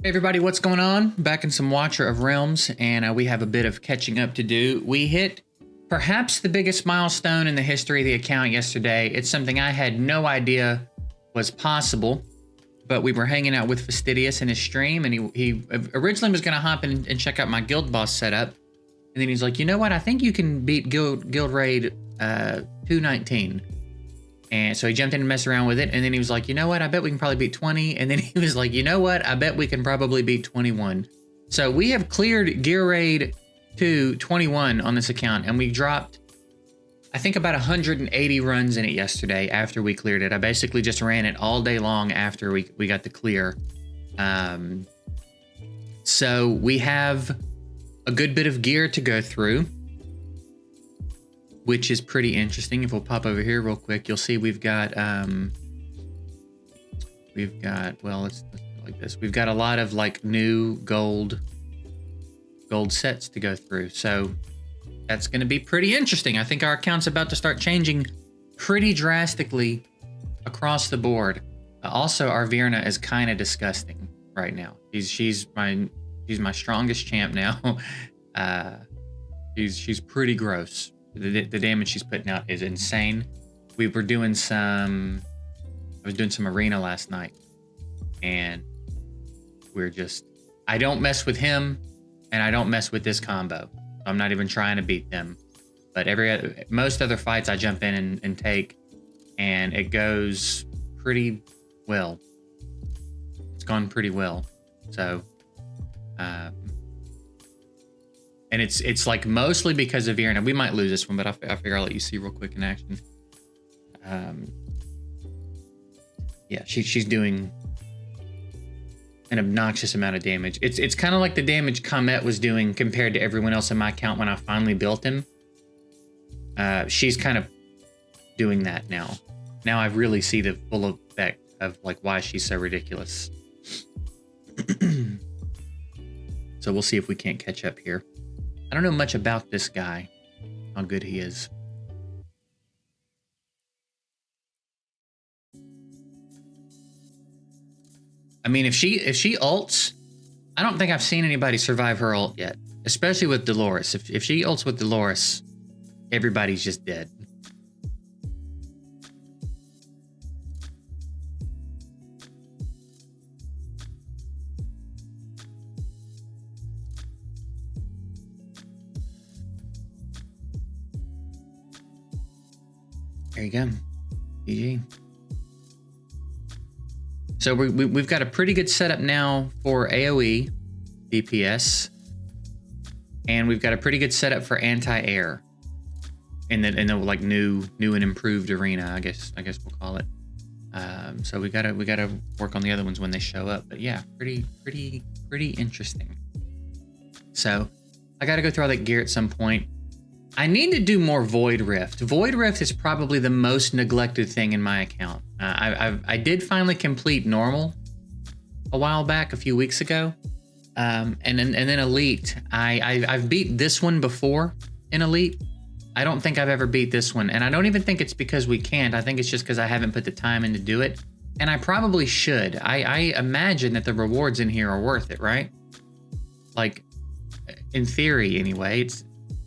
Hey everybody, what's going on? Back in some Watcher of Realms, and we have a bit of catching up to do. We hit perhaps the biggest milestone in the history of the account yesterday. It's something I had no idea was possible, but we were hanging out with Fastidious in his stream, and he originally was going to hop in and check out my guild boss setup, and then he's like, you know what? I think you can beat guild raid 219. And so he jumped in and messed around with it. And then he was like, you know what? I bet we can probably beat 20. And then he was like, you know what? I bet we can probably beat 21. So we have cleared Gear Raid 221 on this account. And we dropped, I think, about 180 runs in it yesterday after we cleared it. I basically just ran it all day long after we got the clear. So we have a good bit of gear to go through, which is pretty interesting. If we'll pop over here real quick, you'll see we've got, well, let's do it like this. We've got a lot of like new gold sets to go through. So that's going to be pretty interesting. I think our account's about to start changing pretty drastically across the board. Also, our Virna is kind of disgusting right now. She's my strongest champ now. She's pretty gross. The damage she's putting out is insane. I was doing some arena last night, and I don't mess with him, and I don't mess with this combo. I'm not even trying to beat them. But most other fights I jump in and take, and it goes pretty well. It's gone pretty well. So, and it's like mostly because of Virna. We might lose this one, but I figure I'll let you see real quick in action. Yeah, she's doing an obnoxious amount of damage. It's kind of like the damage Comet was doing compared to everyone else in my account when I finally built him. She's kind of doing that now. Now I really see the full effect of like why she's so ridiculous. So we'll see if we can't catch up here. I don't know much about this guy, how good he is. I mean, if she ults, I don't think I've seen anybody survive her ult yet, especially with Dolores. If she ults with Dolores, everybody's just dead. There you go. GG. So we've got a pretty good setup now for AoE DPS, and we've got a pretty good setup for anti-air in the like new and improved arena. I guess we'll call it. So we gotta work on the other ones when they show up. But yeah, pretty interesting. So I gotta go through all that gear at some point. I need to do more Void Rift. Void Rift is probably the most neglected thing in my account. I did finally complete normal a while back, a few weeks ago, and then Elite. I've beat this one before in Elite. I don't think I've ever beat this one, and I don't even think it's because we can't. I think it's just because I haven't put the time in to do it, and I probably should. I imagine that the rewards in here are worth it, right? Like, in theory, anyway.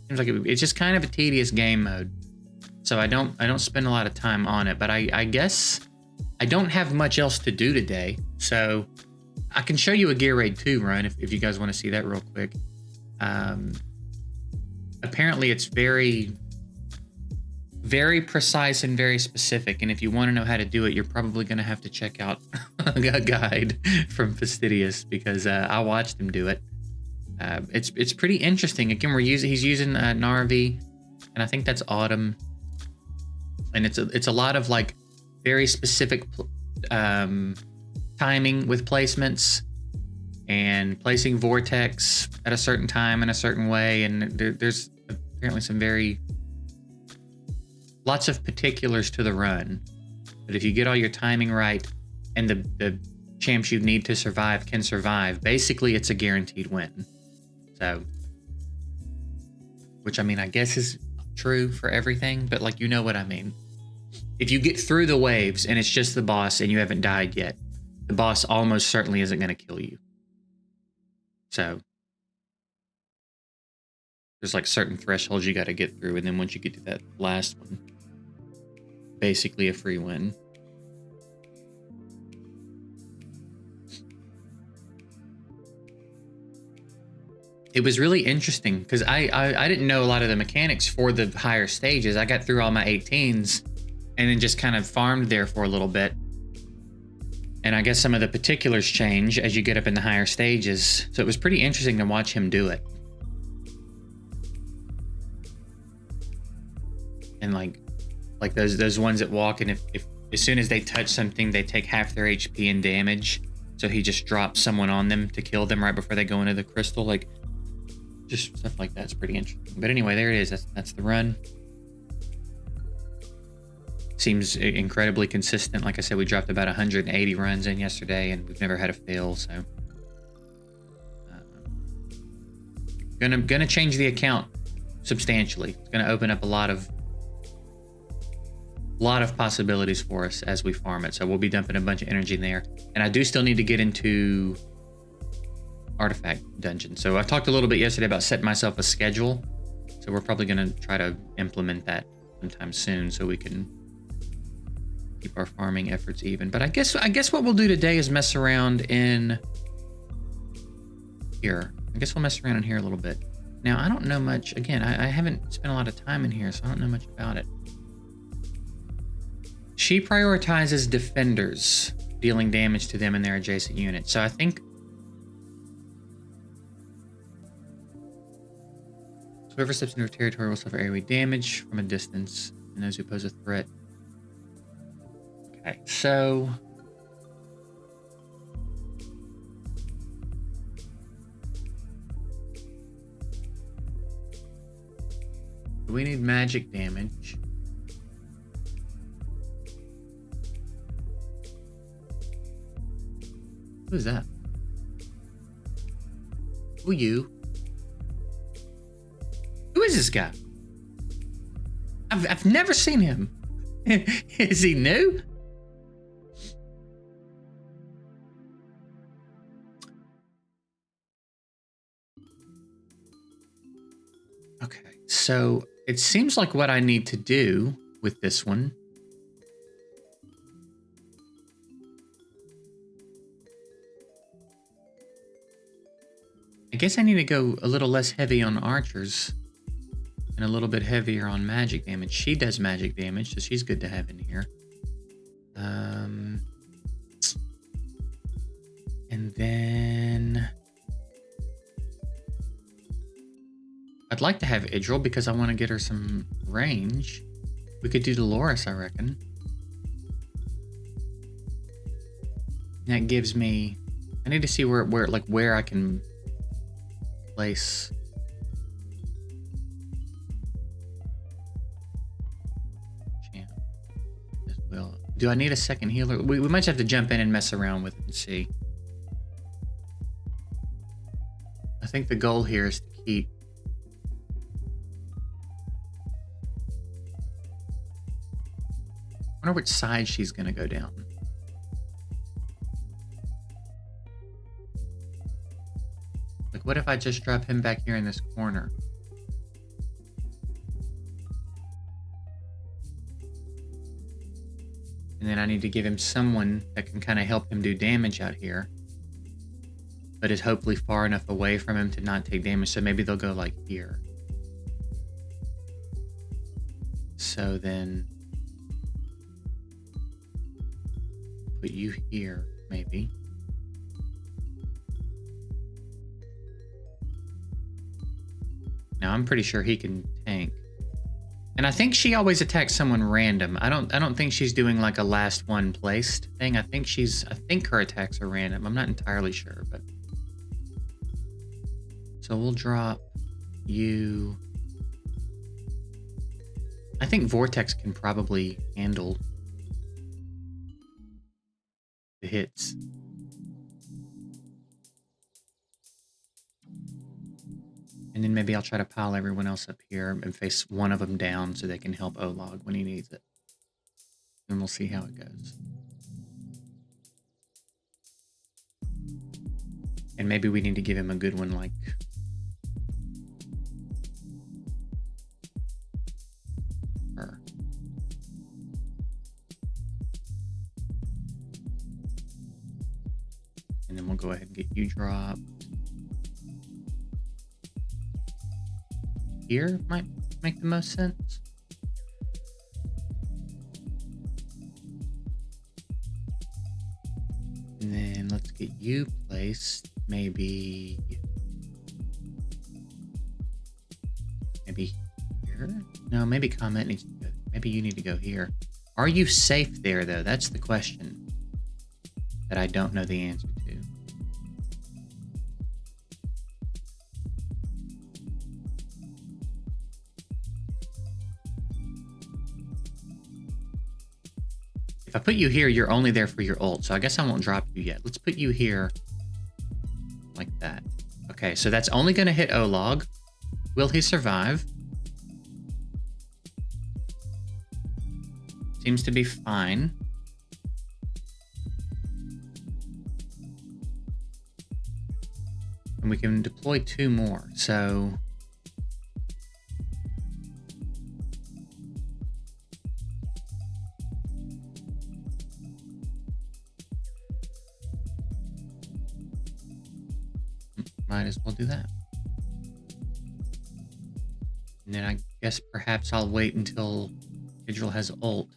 Seems like it's just kind of a tedious game mode, so I don't spend a lot of time on it. But I guess I don't have much else to do today, so I can show you a Gear Raid 2 run if you guys want to see that real quick. Apparently it's very precise and very specific, and if you want to know how to do it, you're probably going to have to check out a guide from Fastidious, because I watched him do it. It's pretty interesting. Again, he's using Narvi, and I think that's Autumn, and it's a lot of like very specific timing with placements and placing Vortex at a certain time in a certain way, and there's apparently lots of particulars to the run. But if you get all your timing right, and the champs you need to survive can survive, basically it's a guaranteed win. So, which I mean, I guess is true for everything, but like, you know what I mean. If you get through the waves and it's just the boss and you haven't died yet, the boss almost certainly isn't going to kill you. So there's like certain thresholds you got to get through, and then once you get to that last one, basically a free win. It was really interesting because I didn't know a lot of the mechanics for the higher stages. I got through all my 18s and then just kind of farmed there for a little bit. And I guess some of the particulars change as you get up in the higher stages. So it was pretty interesting to watch him do it. And like those ones that walk, and if as soon as they touch something, they take half their HP and damage. So he just drops someone on them to kill them right before they go into the crystal. Like, just stuff like that's pretty interesting. But anyway, there it is. That's the run. Seems incredibly consistent. Like I said, we dropped about 180 runs in yesterday, and we've never had a fail. So, gonna change the account substantially. It's gonna open up a lot of possibilities for us as we farm it. So we'll be dumping a bunch of energy in there, and I do still need to get into artifact dungeon. So I talked a little bit yesterday about setting myself a schedule. So we're probably going to try to implement that sometime soon so we can keep our farming efforts even. But I guess what we'll do today is mess around in here. I guess we'll mess around in here a little bit. Now, I don't know much. Again, I haven't spent a lot of time in here, so I don't know much about it. She prioritizes defenders, dealing damage to them and their adjacent units. So I think whoever steps into her territory will suffer AoE damage from a distance, and those who pose a threat. Okay, so we need magic damage. Who's that? Who you? Who is this guy? I've never seen him. Is he new? Okay, so it seems like what I need to do with this one I guess I need to go a little less heavy on archers and a little bit heavier on magic damage. She does magic damage, so she's good to have in here. And then I'd like to have Idril because I want to get her some range. We could do Dolores, I reckon. That gives me... I need to see where I can place... Well, do I need a second healer? We might just have to jump in and mess around with it and see. I think the goal here is to keep... I wonder which side she's going to go down. Like, what if I just drop him back here in this corner? And then I need to give him someone that can kind of help him do damage out here, but is hopefully far enough away from him to not take damage. So maybe they'll go like here. So then put you here, maybe. Now I'm pretty sure he can tank. And I think she always attacks someone random. I don't think she's doing like a last one placed thing. I think her attacks are random. I'm not entirely sure, but so we'll drop you. I think Vortex can probably handle the hits. And then maybe I'll try to pile everyone else up here and face one of them down so they can help Olog when he needs it. And we'll see how it goes. And maybe we need to give him a good one like... her. And then we'll go ahead and get you dropped. Here might make the most sense. And then let's get you placed. Maybe here? No, maybe comment needs to go. Maybe you need to go here. Are you safe there though? That's the question that I don't know the answer to. If I put you here, you're only there for your ult, so I guess I won't drop you yet. Let's put you here like that. Okay, so that's only going to hit Olog. Will he survive? Seems to be fine. And we can deploy 2 more, so... might as well do that. And then I guess perhaps I'll wait until Idril has ult.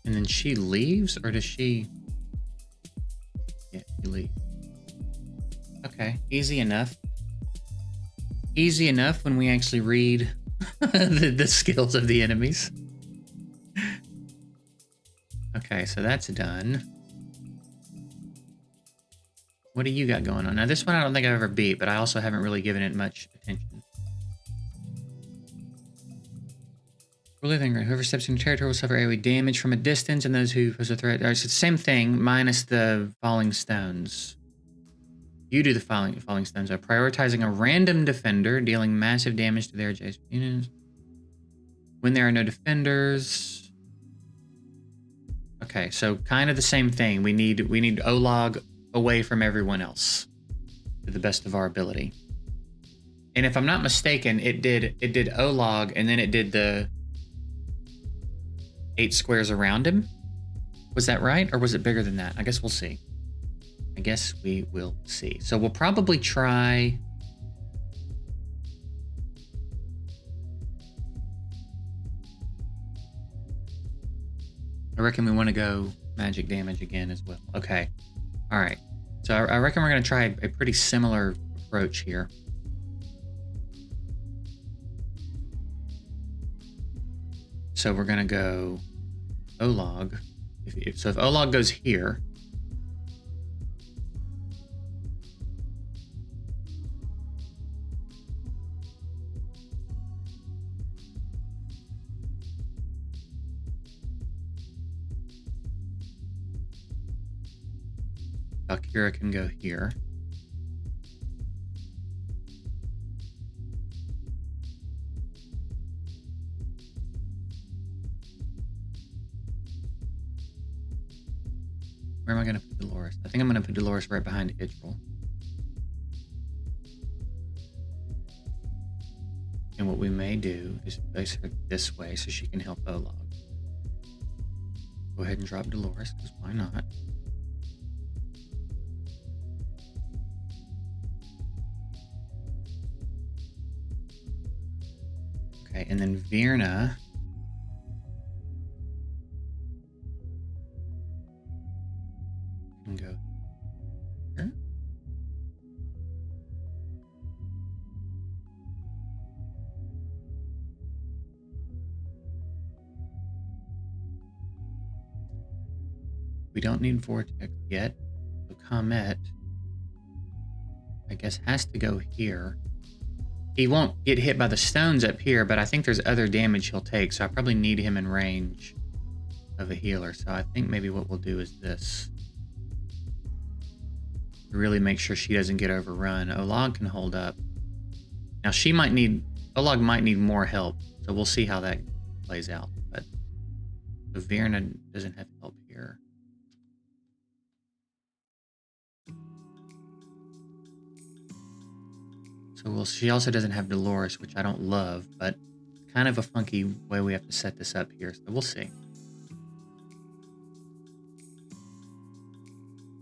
And then she leaves, or does she? Yeah, she leaves. Okay, easy enough. Easy enough when we actually read the skills of the enemies. Okay, so that's done. What do you got going on? Now this one I don't think I've ever beat, but I also haven't really given it much attention. Whoever steps into territory will suffer AoE damage from a distance, and those who pose a threat. It's the same thing, minus the falling stones. You do the falling stones. Are prioritizing a random defender, dealing massive damage to their adjacent units. When there are no defenders. Okay, so kind of the same thing. We need Olog away from everyone else to the best of our ability. And if I'm not mistaken, it did Olog, and then it did the 8 squares around him. Was that right? Or was it bigger than that? I guess we'll see. I guess we will see. So we'll probably try... I reckon we want to go magic damage again as well. Okay. All right. So I reckon we're going to try a pretty similar approach here. So we're going to go Olog. So if Olog goes here, Valkyria can go here. Where am I going to put Dolores? I think I'm going to put Dolores right behind Idril. And what we may do is place her this way so she can help Olog. Go ahead and drop Dolores, because why not? Okay, and then Virna. Can go here. We don't need Vortex yet. So Comet, I guess, has to go here. He won't get hit by the stones up here, but I think there's other damage he'll take, so I probably need him in range of a healer. So I think maybe what we'll do is this. Really make sure she doesn't get overrun. Olag can hold up. Now Olag might need more help, so we'll see how that plays out. But so Virna doesn't have help here. So she also doesn't have Dolores, which I don't love, but kind of a funky way we have to set this up here, so we'll see.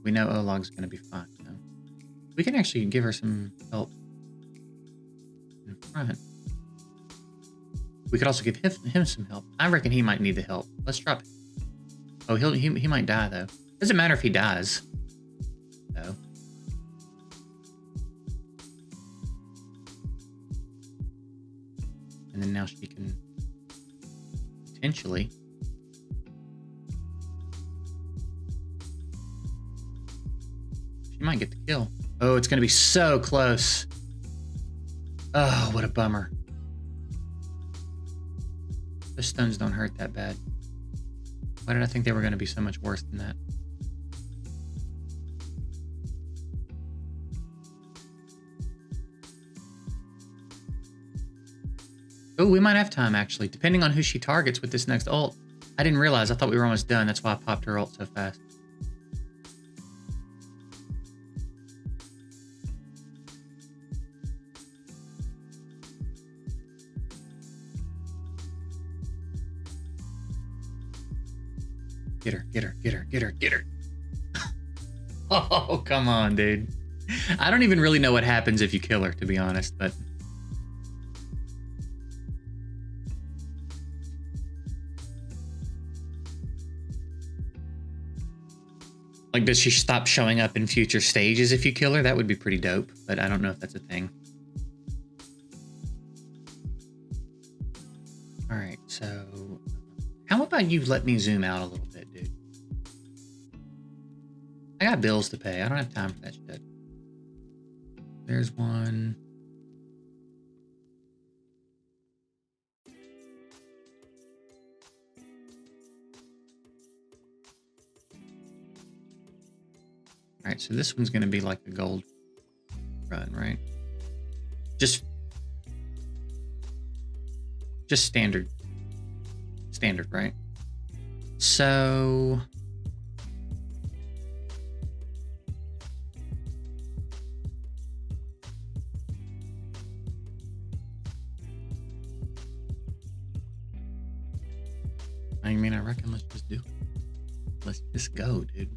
We know Olag's going to be fine. So we can actually give her some help in front. We could also give him some help. I reckon he might need the help. Let's drop it. Oh, he might die, though. Doesn't matter if he dies, though. And then now she can potentially... She might get the kill. Oh, it's going to be so close. Oh, what a bummer. The stones don't hurt that bad. Why did I think they were going to be so much worse than that? Oh, we might have time, actually, depending on who she targets with this next ult. I didn't realize. I thought we were almost done. That's why I popped her ult so fast. Get her, get her, get her, get her, get her. Oh, come on, dude. I don't even really know what happens if you kill her, to be honest, but... Like, does she stop showing up in future stages if you kill her? That would be pretty dope, but I don't know if that's a thing. All right, so... How about you let me zoom out a little bit, dude? I got bills to pay. I don't have time for that shit. There's one. All right, so this one's going to be like the gold run, right? Just standard. Standard, right? So... I mean, I reckon let's just do it. Let's just go, dude.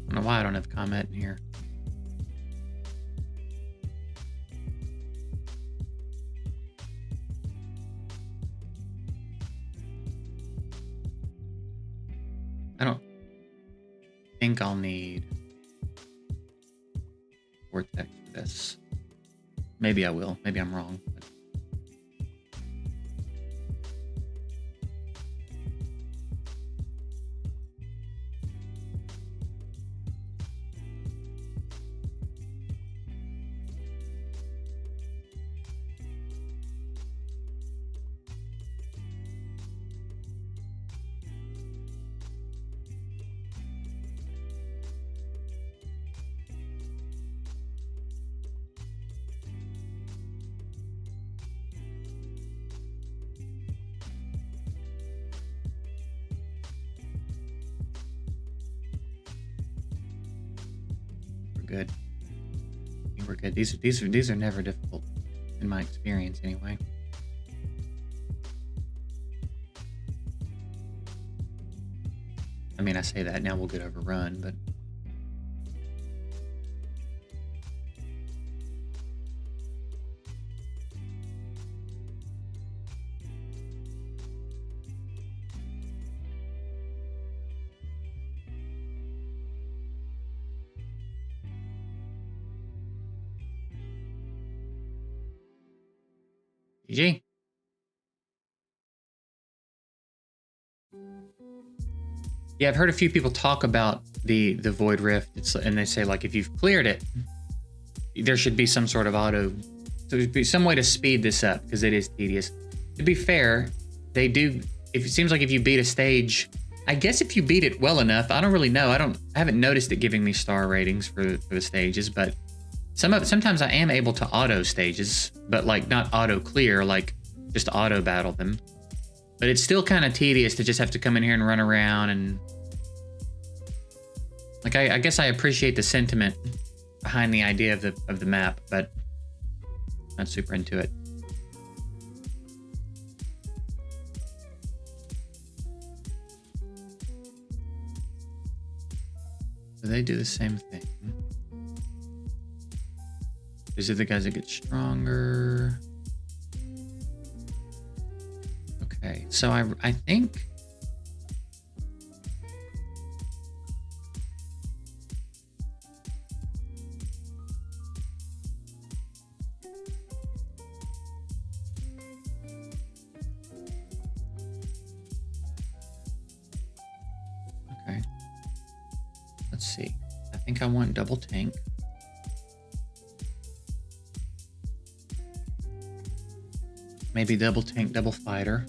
I don't know why I don't have comment in here. I don't think I'll need Vortex for this. Maybe I will. Maybe I'm wrong. But... good. I think we're good. These are never difficult in my experience anyway. I mean, I say that now we'll get overrun, but GG. Yeah, I've heard a few people talk about the Void Rift, and they say like if you've cleared it, there should be some sort of auto. So there'd be some way to speed this up because it is tedious. To be fair, they do. If it seems like if you beat a stage, I guess if you beat it well enough, I don't really know. I haven't noticed it giving me star ratings for the stages, but sometimes I am able to auto stages, but like not auto clear, like just auto battle them. But it's still kind of tedious to just have to come in here and run around and like I guess I appreciate the sentiment behind the idea of the map, but not super into it. So they do the same thing. These are the guys that get stronger. Okay, so I think okay. Let's see. I think I want double tank. Maybe double tank, double fighter.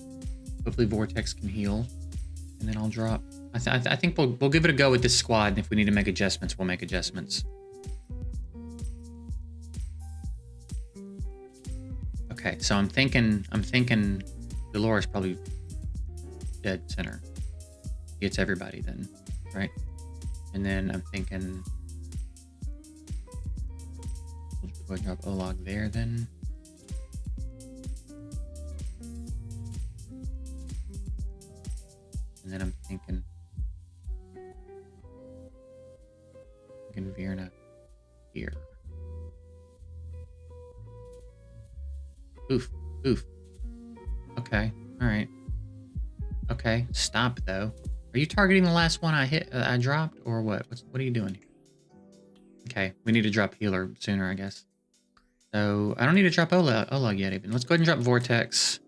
Hopefully Vortex can heal, and then I'll drop. I think we'll give it a go with this squad, and if we need to make adjustments, we'll make adjustments. Okay, so I'm thinking Dolores probably dead center. He hits everybody then, right? And then I'm thinking we'll drop Olog there then. And then I'm thinking Virna here. Oof, oof. Okay, all right. Okay, stop though. Are you targeting the last one I dropped, or what? What are you doing here? Okay, we need to drop healer sooner, I guess. So I don't need to drop Olog yet even. Let's go ahead and drop Vortex.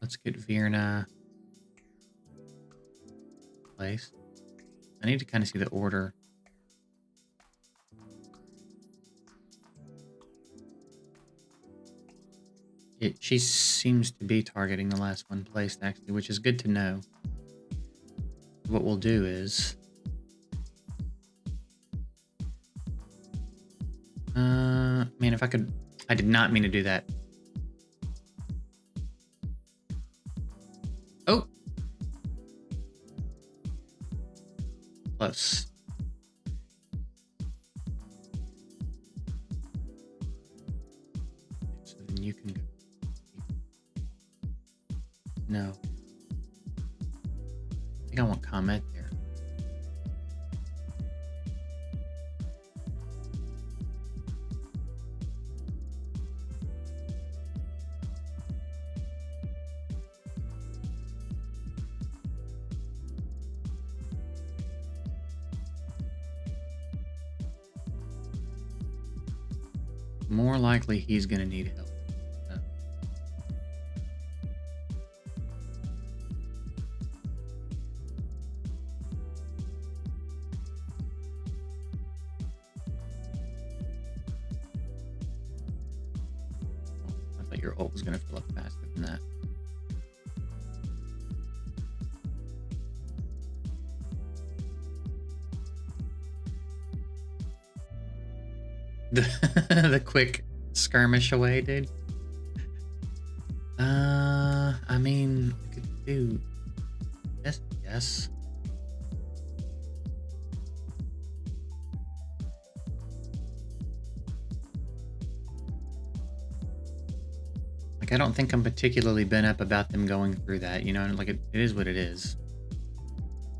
Let's get Virna placed. I need to kind of see the order. She seems to be targeting the last one placed, actually, which is good to know. What we'll do is... man, if I could... I did not mean to do that. Oh! Close. So then you can go. No. I think I want comment there. More likely he's gonna need help. I thought your ult was gonna fill up faster than that. The quick skirmish away, dude. I mean, I could do this, yes. Like, I don't think I'm particularly bent up about them going through that, you know, and like it is what it is.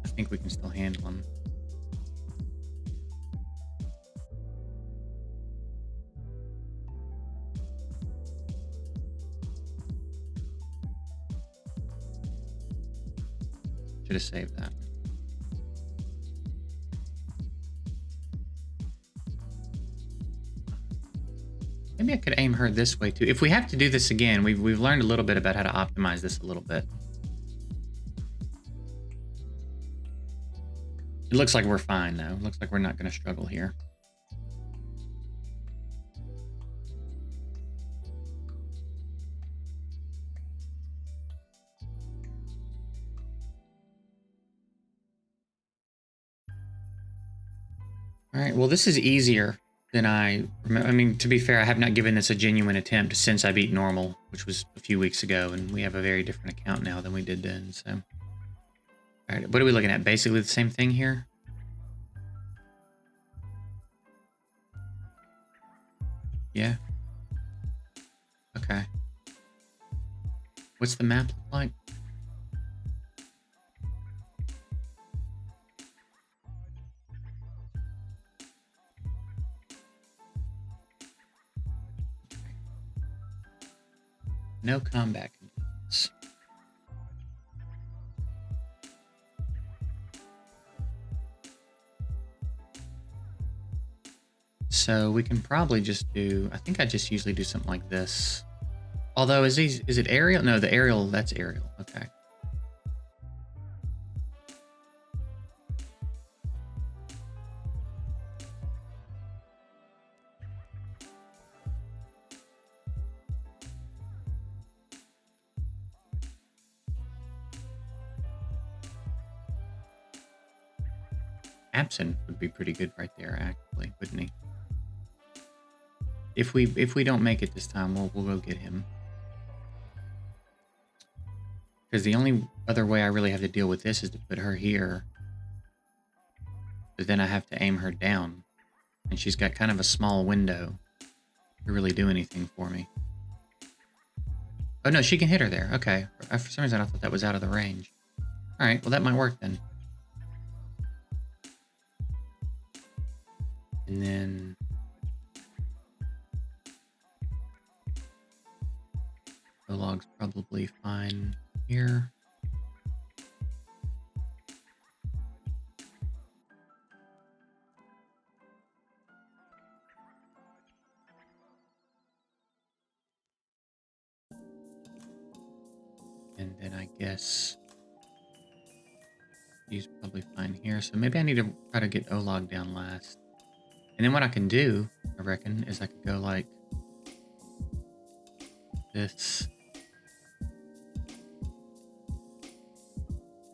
I think we can still handle them. Should have saved that. Maybe I could aim her this way too. If we have to do this again, we've learned a little bit about how to optimize this a little bit. It looks like we're fine though. It looks like we're not going to struggle here. All right, well, this is easier than I remember. I mean, to be fair, I have not given this a genuine attempt since I beat normal, which was a few weeks ago, and we have a very different account now than we did then, so. All right, what are we looking at? Basically the same thing here? Yeah. Okay. What's the map look like? No combat conditions. So we can probably just do, I think I just usually do something like this. Although, is it aerial? No, the aerial, that's aerial. Okay. Absent would be pretty good right there, actually, wouldn't he? If we don't make it this time, we'll go get him. Because the only other way I really have to deal with this is to put her here. But then I have to aim her down. And she's got kind of a small window to really do anything for me. Oh no, she can hit her there. Okay. For some reason I thought that was out of the range. Alright, well that might work then. And then... the log's probably fine here. And then I guess he's probably fine here. So maybe I need to try to get O-log down last. And then what I can do, I reckon, is I could go like this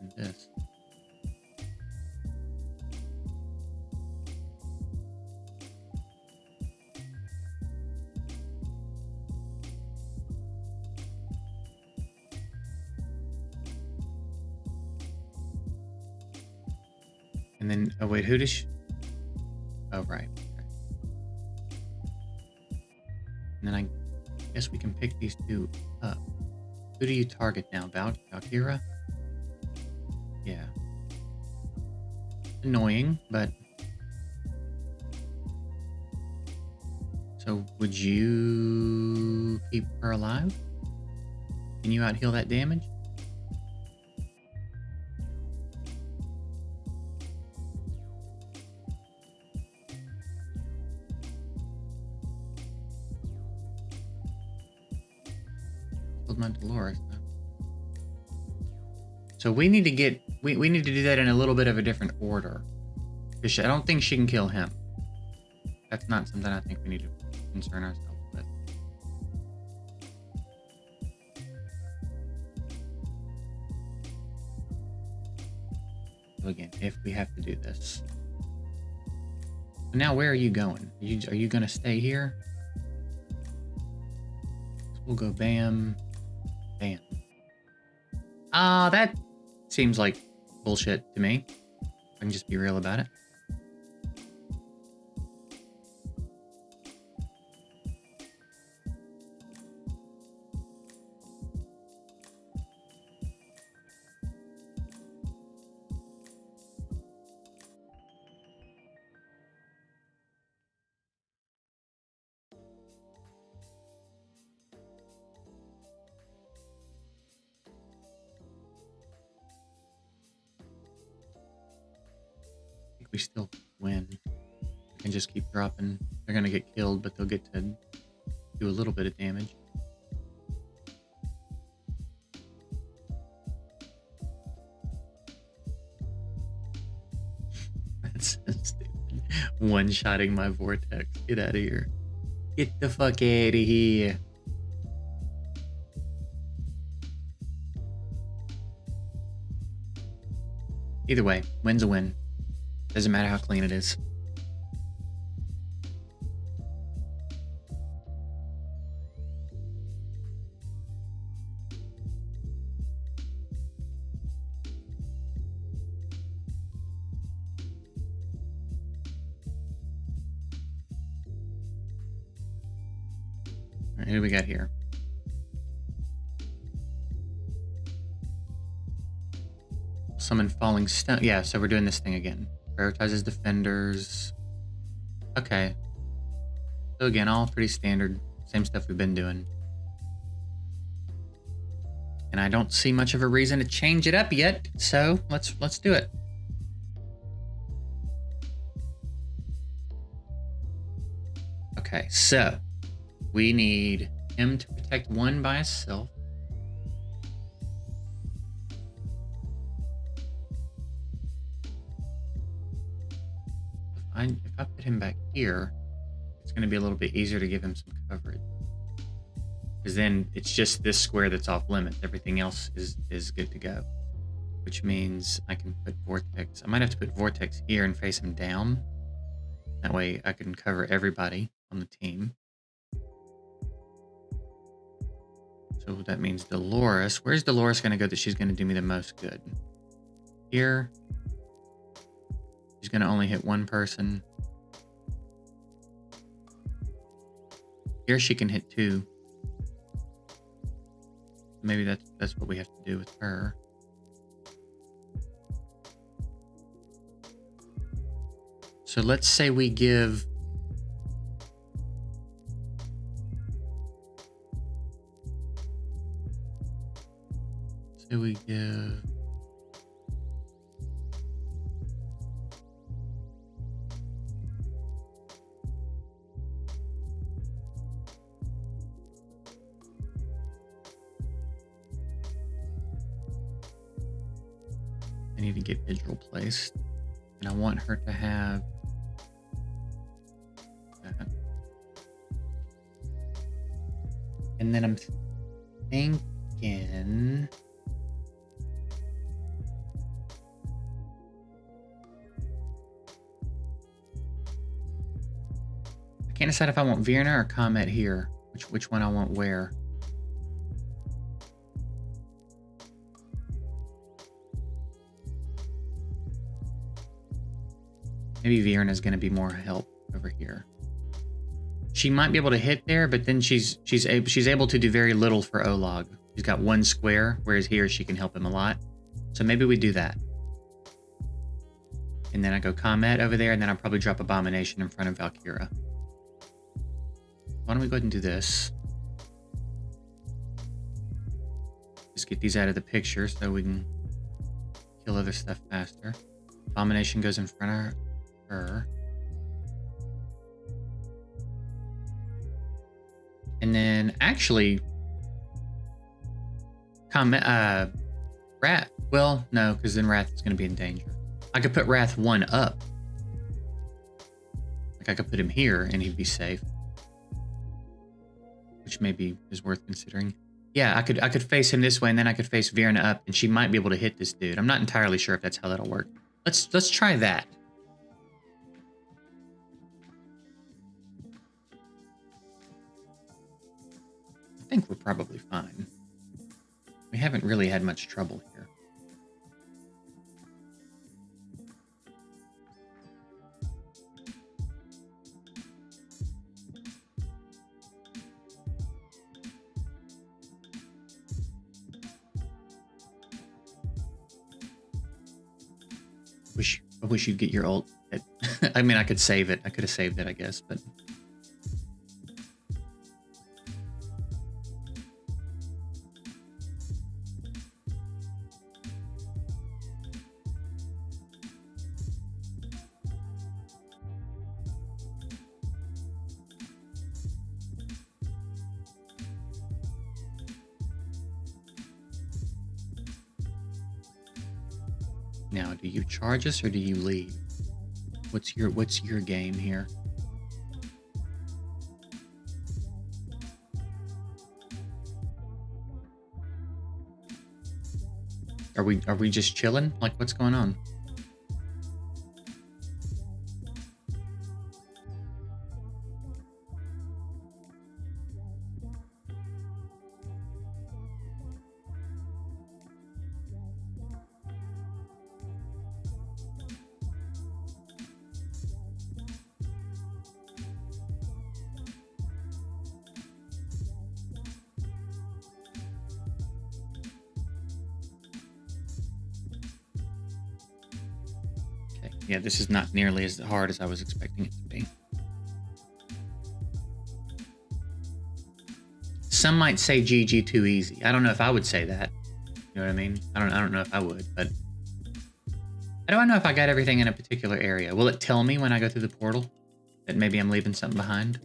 and this. And then, oh wait, who does she... Oh, right. Okay. And then I guess we can pick these two up. Who do you target now? Valkyra? Yeah. Annoying, but... So, would you keep her alive? Can you out-heal that damage? My Dolores. So we need to get we need to do that in a little bit of a different order. Because I don't think she can kill him. That's not something I think we need to concern ourselves with. So again, if we have to do this. Now where are you going? Are you gonna stay here? So we'll go bam. Damn. That seems like bullshit to me. I can just be real about it. We still win. We can just keep dropping. They're gonna get killed, but they'll get to do a little bit of damage. That's so stupid. One-shotting my vortex. Get out of here. Get the fuck out of here. Either way, win's a win. Doesn't matter how clean it is. All right, who do we got here? Summon falling stone. Yeah, so we're doing this thing again. Prioritizes defenders. Okay. So again, all pretty standard. Same stuff we've been doing. And I don't see much of a reason to change it up yet, so let's do it. Okay, so we need him to protect one by himself. If I put him back here, it's going to be a little bit easier to give him some coverage. Because then it's just this square that's off limits. Everything else is good to go. Which means I can put Vortex. I might have to put Vortex here and face him down. That way I can cover everybody on the team. So that means Dolores. Where's Dolores going to go that she's going to do me the most good? Here. She's going to only hit one person. Here she can hit two. Maybe that's what we have to do with her. So let's say we give... Say we give... I need to get Vigil placed. And I want her to have that. And then I'm thinking... I can't decide if I want Virna or Comet here. Which one I want where. Maybe Virna is going to be more help over here. She might be able to hit there, but then she's able to do very little for Olag. She's got one square, whereas here she can help him a lot. So maybe we do that. And then I go Comet over there, and then I'll probably drop Abomination in front of Valkyra. Why don't we go ahead and do this? Just get these out of the picture so we can kill other stuff faster. Abomination goes in front of her. And then actually Wrath. Well, no, because then Wrath is going to be in danger. I could put Wrath 1 up. Like I could put him here and he'd be safe. Which maybe is worth considering. Yeah, I could face him this way and then I could face Virna up and she might be able to hit this dude. I'm not entirely sure if that's how that'll work. Let's try that. I think we're probably fine. We haven't really had much trouble here. I wish you'd get your ult. I mean, I could save it. I could have saved it, I guess, but... Now, do you charge us or do you leave? What's your game here? Are we just chilling? Like, what's going on? Yeah, this is not nearly as hard as I was expecting it to be. Some might say GG too easy. I don't know if I would say that. You know what I mean? I don't know if I would, but how do I know if I got everything in a particular area? Will it tell me when I go through the portal that maybe I'm leaving something behind?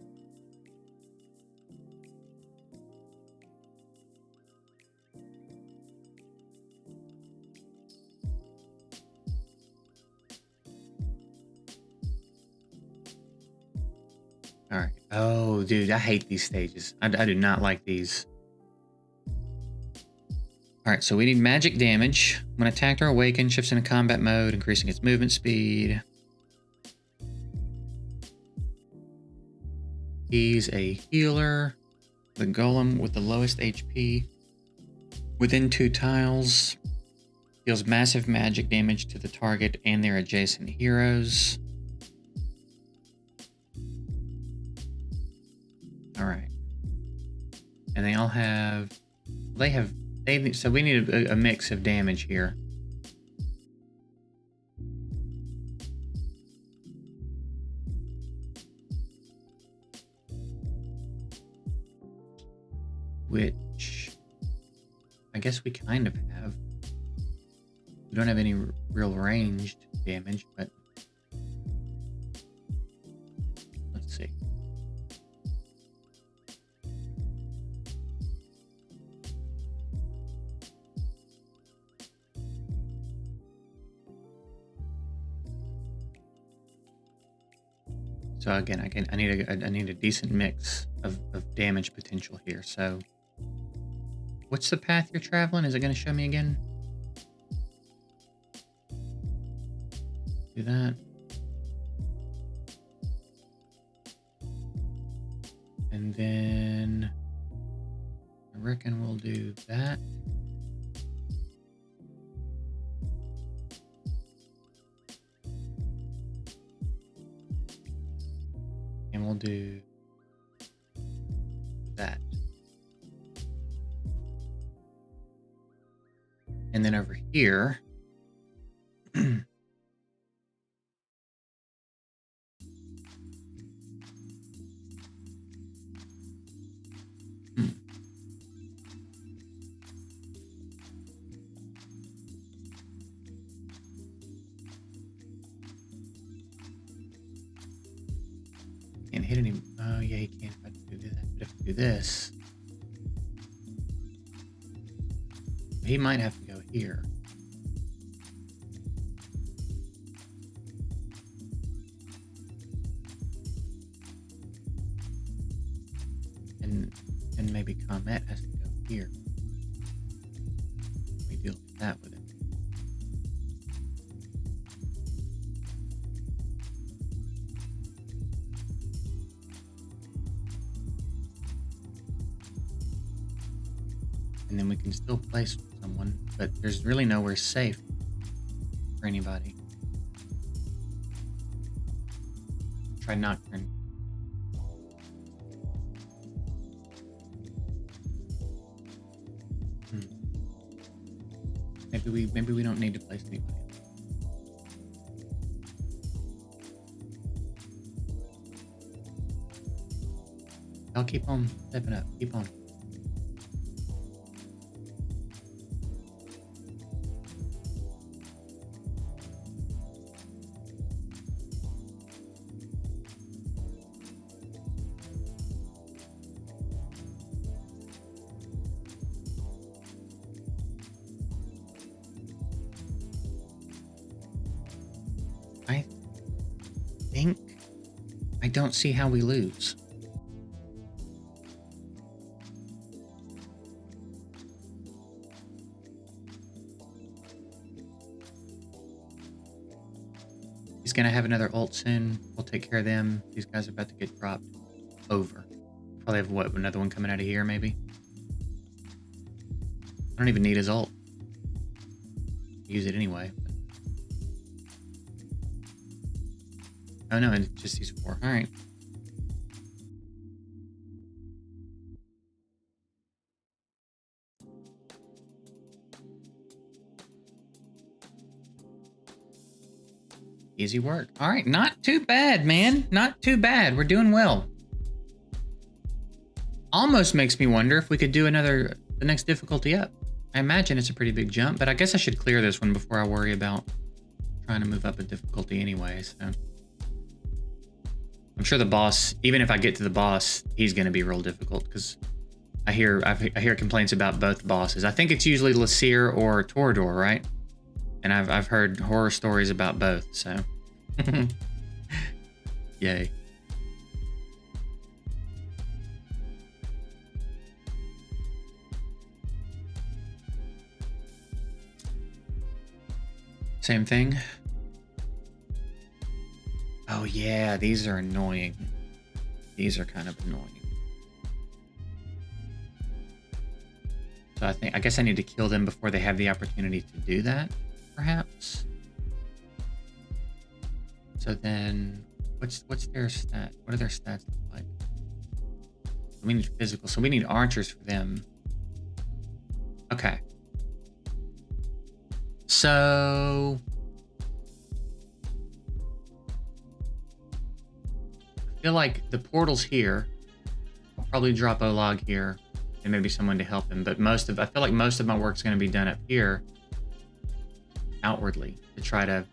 All right. Oh, dude, I hate these stages. I do not like these. All right, so we need magic damage. When attacked or awakened, shifts into combat mode, increasing its movement speed. He's a healer. The golem with the lowest HP. Within 2 tiles. Deals massive magic damage to the target and their adjacent heroes. All right. And they all have... So we need a mix of damage here. Which... I guess we kind of have. We don't have any real ranged damage, but... Let's see. So again, I need a decent mix of damage potential here. So, what's the path you're traveling? Is it going to show me again? Do that. And then I reckon we'll do that. And we'll do that. And then over here, can't hit any. Oh yeah, he can't. If I do that, but if I do this, he might have to go here. And maybe Comet has to go here. We deal with that with it. And then we can still place someone, but there's really nowhere safe for anybody. Try Nocturne. Maybe we don't need to place anybody. I'll keep on stepping up. Keep on. I don't see how we lose. He's gonna have another ult soon. We'll take care of them. These guys are about to get dropped over. Probably have what, another one coming out of here maybe? I don't even need his ult. Use it anyway. Oh no, it's just these 4. All right. Easy work. All right, not too bad, man. Not too bad. We're doing well. Almost makes me wonder if we could do the next difficulty up. I imagine it's a pretty big jump, but I guess I should clear this one before I worry about trying to move up a difficulty anyway, so. I'm sure the boss, even if I get to the boss, he's going to be real difficult because I hear complaints about both bosses. I think it's usually Lasir or Torador, right? And I've heard horror stories about both, so. Yay. Same thing. Oh yeah, these are annoying. These are kind of annoying. So I guess I need to kill them before they have the opportunity to do that, perhaps. So then, what's their stat? What do their stats look like? We need physical, so we need archers for them. Okay. So I feel like the portal's here. I'll probably drop Olag here and maybe someone to help him. But I feel like most of my work's going to be done up here outwardly to try to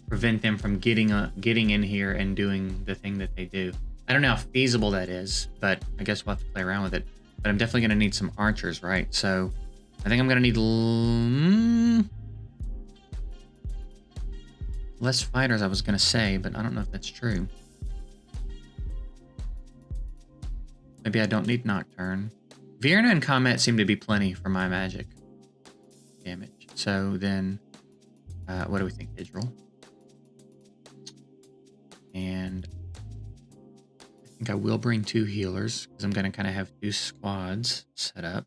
prevent them from getting in here and doing the thing that they do. I don't know how feasible that is, but I guess we'll have to play around with it. But I'm definitely going to need some archers, right? So I think I'm going to need less fighters, I was going to say, but I don't know if that's true. Maybe I don't need Nocturne. Virna and Comet seem to be plenty for my magic damage. So then, what do we think, Idril? And I think I will bring 2 healers because I'm going to kind of have 2 squads set up.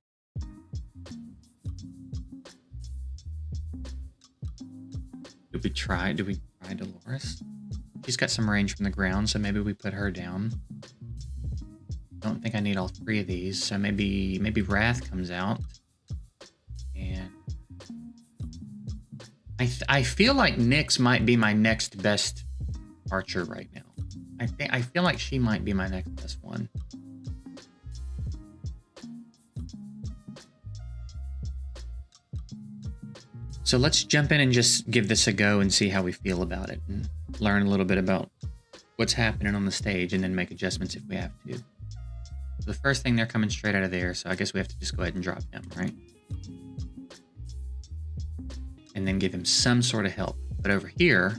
Do we try Dolores? She's got some range from the ground, so maybe we put her down. Don't think I need all 3 of these, so maybe Wrath comes out. And I feel like Nyx might be my next best archer right now. I feel like she might be my next best one. So let's jump in and just give this a go and see how we feel about it and learn a little bit about what's happening on the stage and then make adjustments if we have to. So the first thing, they're coming straight out of there, so I guess we have to just go ahead and drop him, right? And then give him some sort of help. But over here,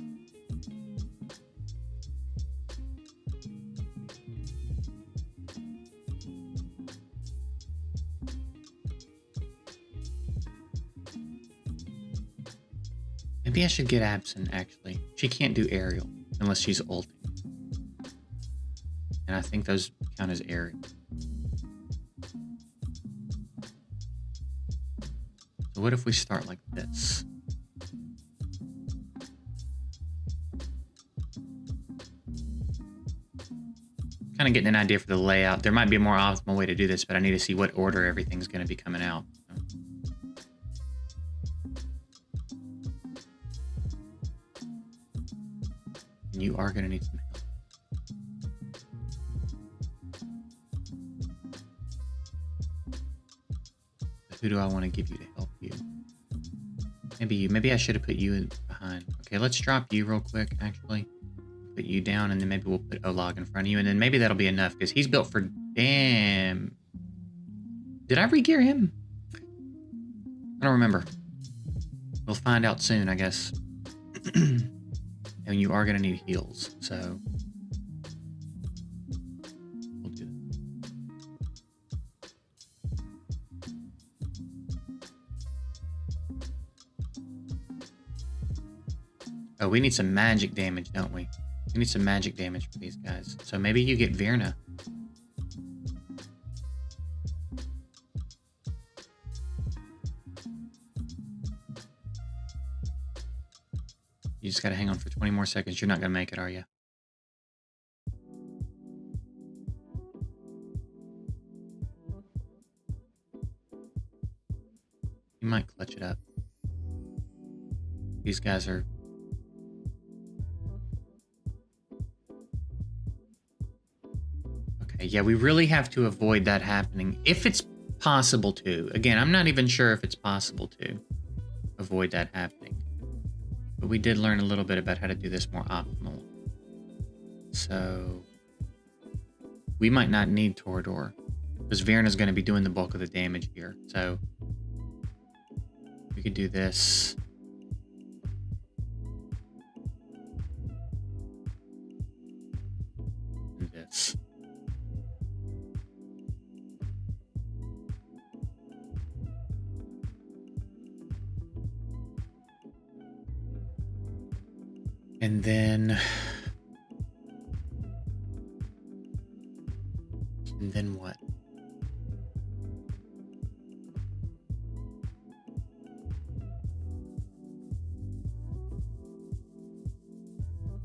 maybe I should get Absent, actually. She can't do aerial unless she's ulting. And I think those count as aerial. So what if we start like this? Kind of getting an idea for the layout. There might be a more optimal way to do this, but I need to see what order everything's going to be coming out. And you are going to need some help. Who do I want to give you to help you? Maybe you. Maybe I should have put you in behind. Okay, let's drop you real quick, actually. Put you down, and then maybe we'll put Olag in front of you, and then maybe that'll be enough, because he's built for... Damn. Did I re-gear him? I don't remember. We'll find out soon, I guess. And you are going to need heals, so we'll do that. Oh, we need some magic damage, don't we? We need some magic damage for these guys. So maybe you get Virna. You just gotta hang on for 20 more seconds. You're not gonna make it, are you? You might clutch it up. These guys are... Okay, yeah, we really have to avoid that happening. If it's possible to. Again, I'm not even sure if it's possible to avoid that happening. But we did learn a little bit about how to do this more optimal. So we might not need Torador because Virna's going to be doing the bulk of the damage here. So we could do this. And this. And then what?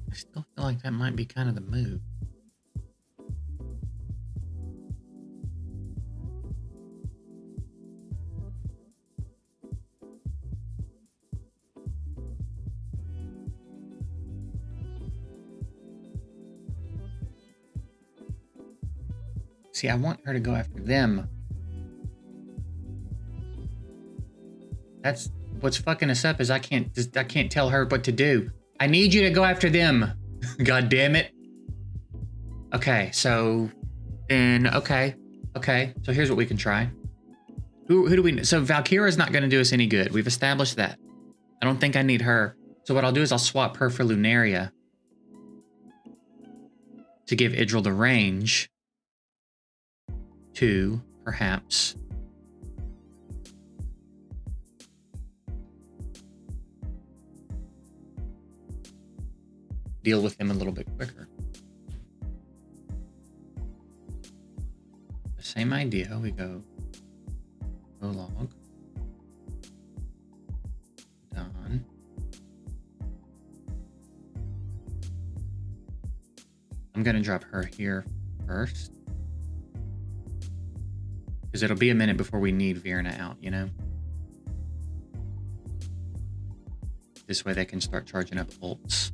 I still feel like that might be kind of the move. See, I want her to go after them. That's what's fucking us up is I can't tell her what to do. I need you to go after them. God damn it. Okay, so then okay. So here's what we can try. Who do we? So Valkyra's not going to do us any good. We've established that. I don't think I need her. So what I'll do is I'll swap her for Lunaria to give Idril the range to perhaps deal with him a little bit quicker. The same idea. We go log Don. I'm gonna drop her here first. Because it'll be a minute before we need Virna out, you know? This way they can start charging up ults.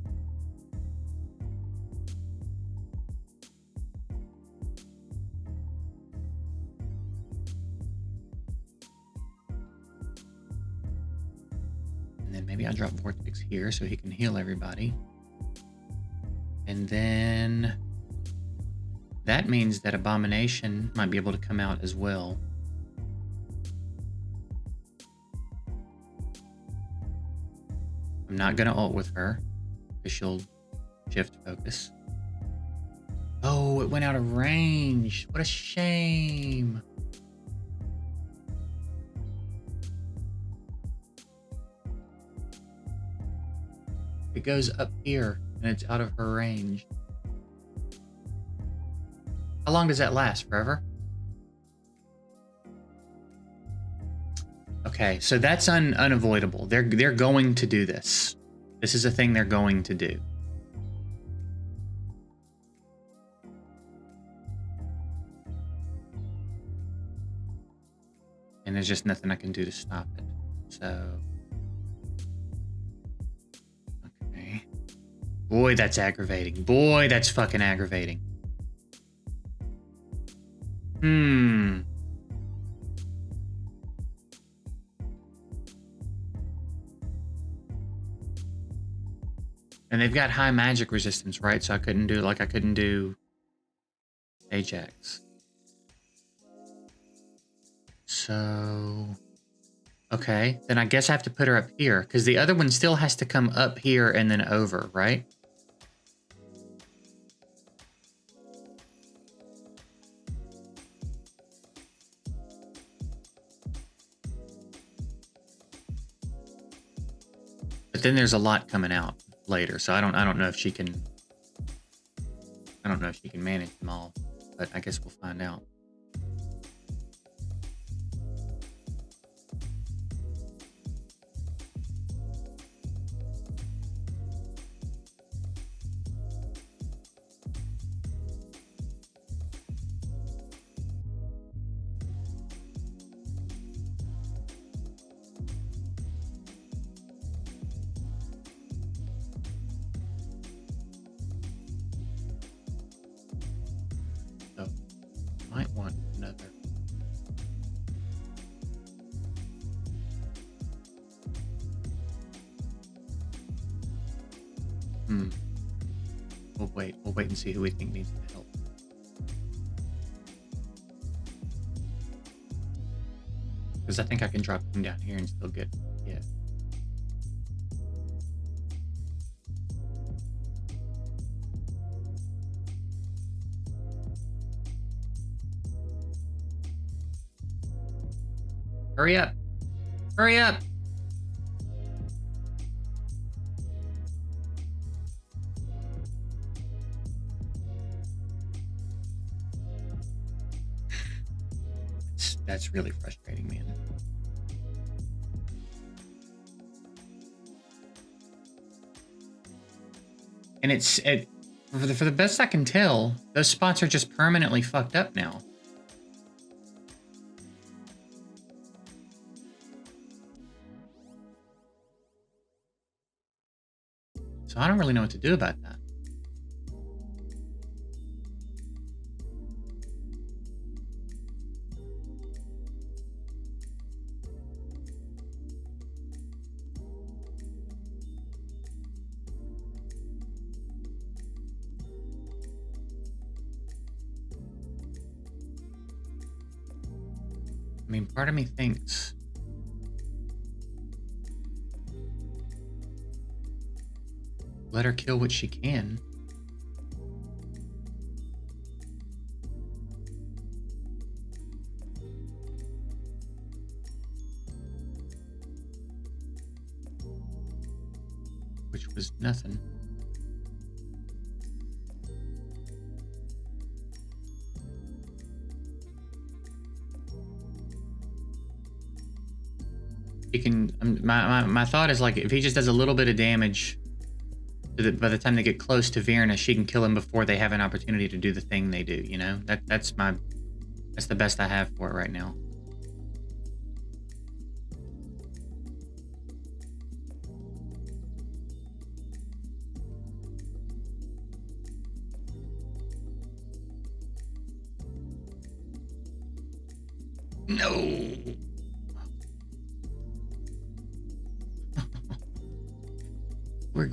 And then maybe I'll drop Vortex here so he can heal everybody. And then that means that Abomination might be able to come out as well. I'm not going to ult with her because she'll shift focus. Oh, it went out of range. What a shame. It goes up here and it's out of her range. How long does that last? Forever? Okay, so that's unavoidable. They're going to do this. This is a thing they're going to do. And there's just nothing I can do to stop it. So okay. Boy, that's aggravating. Boy, that's fucking aggravating. And they've got high magic resistance, right? So I couldn't do Ajax. So okay, then I guess I have to put her up here because the other one still has to come up here and then over, right? then there's a lot coming out later, so I don't know if she can. I don't know if she can manage them all, but I guess we'll find out. So, might want another. We'll wait. We'll wait and see who we think needs the help. Because I think I can drop him down here and still get, yeah. Hurry up. Hurry up. That's really frustrating, man. And for the best I can tell, those spots are just permanently fucked up now. So I don't really know what to do about that. I mean, part of me thinks let her kill what she can. Which was nothing. He can. My thought is like if he just does a little bit of damage, by the time they get close to Virna, she can kill him before they have an opportunity to do the thing they do. You know, that's the best I have for it right now. No.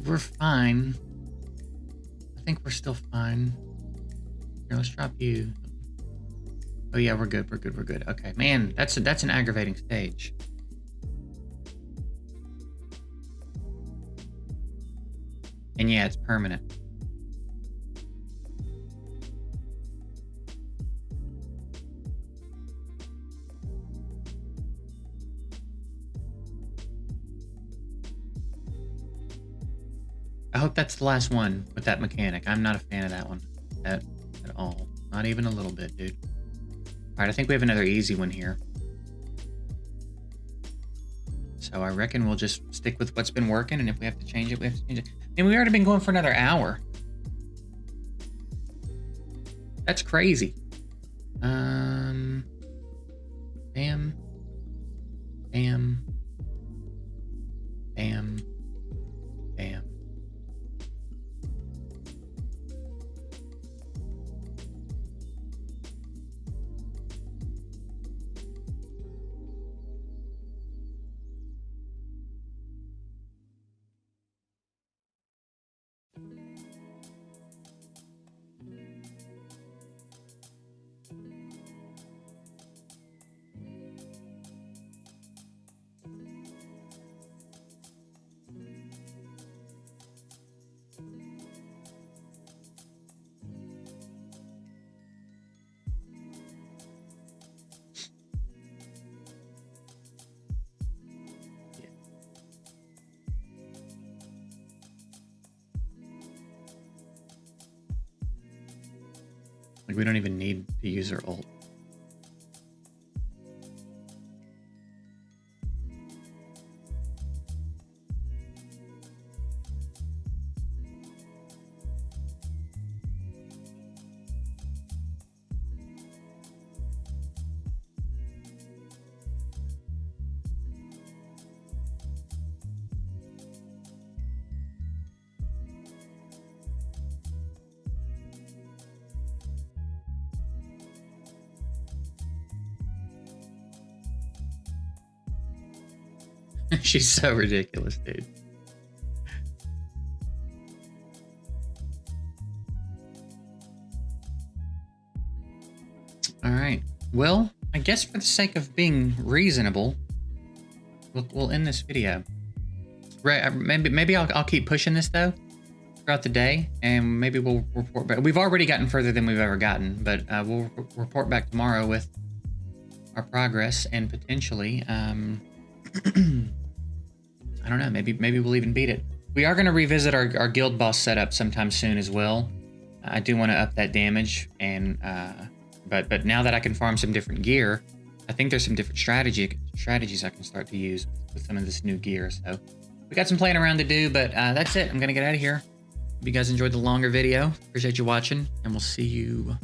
We're fine. I think we're still fine. Here, let's drop you. Oh yeah, we're good. We're good. We're good. Okay, man, that's an aggravating stage. And yeah, it's permanent. I hope that's the last one with that mechanic. I'm not a fan of that one at all. Not even a little bit, dude. All right, I think we have another easy one here. So I reckon we'll just stick with what's been working, and if we have to change it, we have to change it. And we've already been going for another hour. That's crazy. Bam. Bam. Bam. Bam. Like, we don't even need to use her ult. She's so ridiculous, dude. All right. Well, I guess for the sake of being reasonable, we'll end this video. Right? Maybe I'll keep pushing this though throughout the day, and maybe we'll report back. We've already gotten further than we've ever gotten, but we'll report back tomorrow with our progress and potentially. I don't know. Maybe we'll even beat it. We are going to revisit our guild boss setup sometime soon as well. I do want to up that damage, and but now that I can farm some different gear, I think there's some different strategies I can start to use with some of this new gear. So we got some playing around to do, but that's it. I'm going to get out of here. Hope you guys enjoyed the longer video. Appreciate you watching, and we'll see you